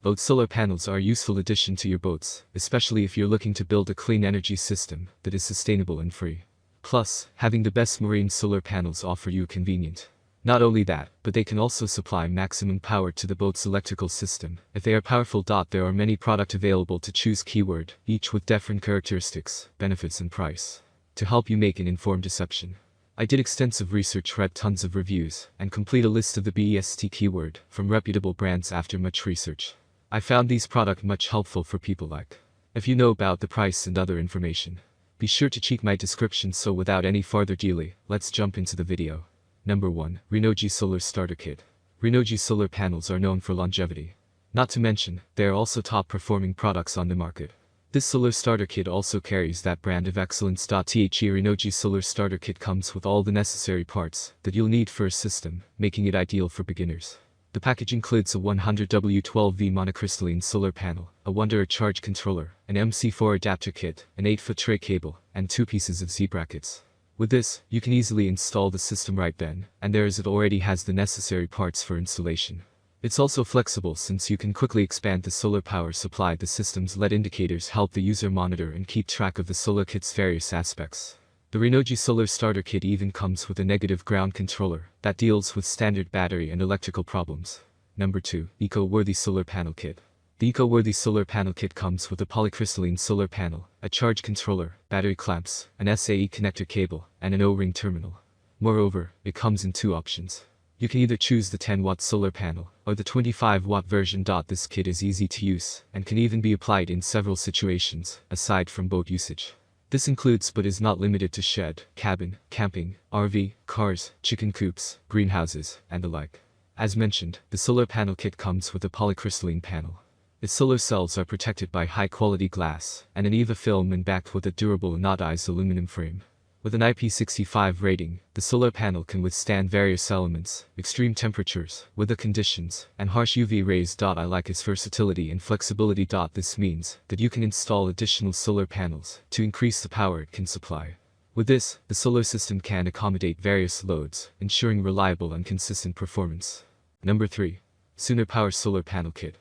Boat solar panels are a useful addition to your boats, especially if you're looking to build a clean energy system that is sustainable and free. Plus, having the best marine solar panels offer you convenient. Not only that, but they can also supply maximum power to the boat's electrical system. If they are powerful. There are many products available to choose keyword, each with different characteristics, benefits and price, to help you make an informed decision. I did extensive research, read tons of reviews, and complete a list of the best keyword from reputable brands. After much research, I found these products much helpful for people like. If you know about the price and other information, be sure to check my description. So without any further delay, let's jump into the video. Number 1. Renogy Solar Starter Kit. Renogy solar panels are known for longevity. Not to mention, they are also top performing products on the market. This solar starter kit also carries that brand of excellence. Renogy Solar Starter Kit comes with all the necessary parts that you'll need for a system, making it ideal for beginners. The package includes a 100W12V monocrystalline solar panel, a 1 charge controller, an MC4 adapter kit, an 8-foot tray cable, and 2 pieces of Z-brackets. With this, you can easily install the system right then and there, as it already has the necessary parts for installation. It's also flexible since you can quickly expand the solar power supply. The system's LED indicators help the user monitor and keep track of the solar kit's various aspects. The Renogy Solar Starter Kit even comes with a negative ground controller that deals with standard battery and electrical problems. Number 2. Eco-Worthy Solar Panel Kit. The Eco-Worthy Solar Panel Kit comes with a polycrystalline solar panel, a charge controller, battery clamps, an SAE connector cable, and an O-ring terminal. Moreover, it comes in 2 options. You can either choose the 10-watt solar panel or the 25-watt version. This kit is easy to use and can even be applied in several situations, aside from boat usage. This includes but is not limited to shed, cabin, camping, RV, cars, chicken coops, greenhouses, and the like. As mentioned, the solar panel kit comes with a polycrystalline panel. Its solar cells are protected by high-quality glass and an EVA film and backed with a durable anodized aluminum frame. With an IP65 rating, the solar panel can withstand various elements, extreme temperatures, weather conditions, and harsh UV rays. I like its versatility and flexibility. This means that you can install additional solar panels to increase the power it can supply. With this, the solar system can accommodate various loads, ensuring reliable and consistent performance. Number 3. Power Solar Panel Kit.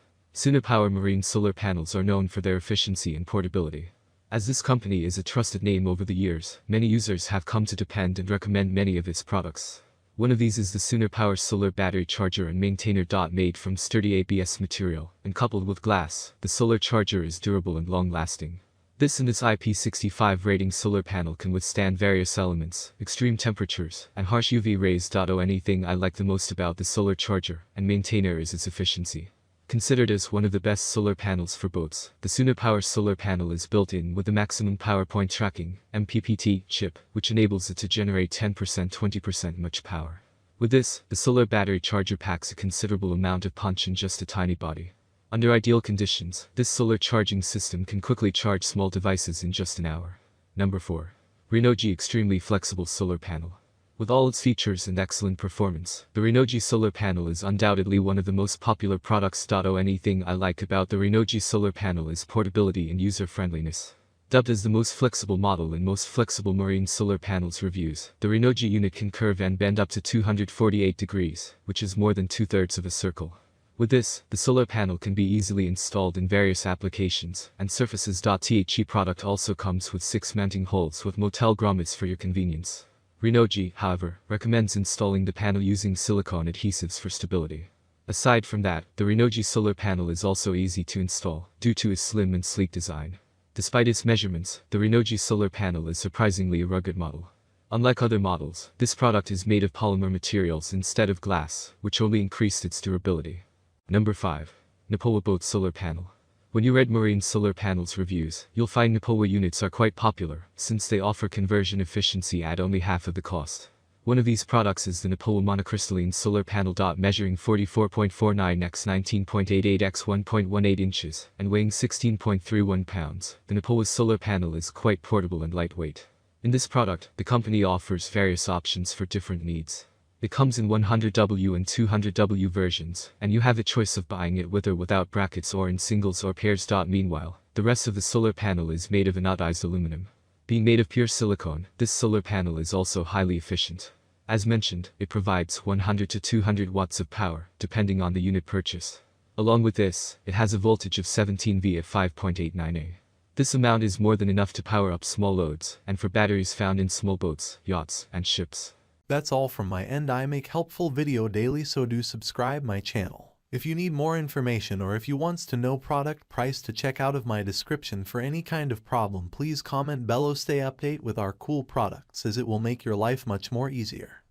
Power marine solar panels are known for their efficiency and portability. As this company is a trusted name over the years, many users have come to depend and recommend many of its products. One of these is the Power Solar Battery Charger and Maintainer. Made from sturdy ABS material and coupled with glass, the solar charger is durable and long-lasting. This and its IP65 rating solar panel can withstand various elements, extreme temperatures, and harsh UV rays. Anything I like the most about the solar charger and maintainer is its efficiency. Considered as one of the best solar panels for boats, the Power solar panel is built in with the maximum power point tracking (MPPT) chip, which enables it to generate 10%-20% much power. With this, the solar battery charger packs a considerable amount of punch in just a tiny body. Under ideal conditions, this solar charging system can quickly charge small devices in just an hour. Number 4. Renogy Extremely Flexible Solar Panel. With all its features and excellent performance, the Renogy solar panel is undoubtedly one of the most popular products. Anything I like about the Renogy solar panel is portability and user-friendliness. Dubbed as the most flexible model in most flexible marine solar panels reviews, the Renogy unit can curve and bend up to 248 degrees, which is more than 2/3 of a circle. With this, the solar panel can be easily installed in various applications and surfaces. The product also comes with 6 mounting holes with motel grommets for your convenience. Renogy, however, recommends installing the panel using silicone adhesives for stability. Aside from that, the Renogy solar panel is also easy to install, due to its slim and sleek design. Despite its measurements, the Renogy solar panel is surprisingly a rugged model. Unlike other models, this product is made of polymer materials instead of glass, which only increased its durability. Number 5. Newpowa Boat Solar Panel. When you read marine solar panels reviews, you'll find Newpowa units are quite popular, since they offer conversion efficiency at only half of the cost. One of these products is the Newpowa monocrystalline solar panel. Measuring 44.49 x 19.88 x 1.18 inches and weighing 16.31 pounds, the Newpowa solar panel is quite portable and lightweight. In this product, the company offers various options for different needs. It comes in 100W and 200W versions, and you have a choice of buying it with or without brackets or in singles or pairs. Meanwhile, the rest of the solar panel is made of anodized aluminum. Being made of pure silicone, this solar panel is also highly efficient. As mentioned, it provides 100 to 200 watts of power, depending on the unit purchased. Along with this, it has a voltage of 17V at 5.89A. This amount is more than enough to power up small loads, and for batteries found in small boats, yachts, and ships. That's all from my end. I make helpful video daily, so do subscribe my channel. If you need more information or if you wants to know product price to check out of my description for any kind of problem, please comment below. Stay update with our cool products as it will make your life much more easier.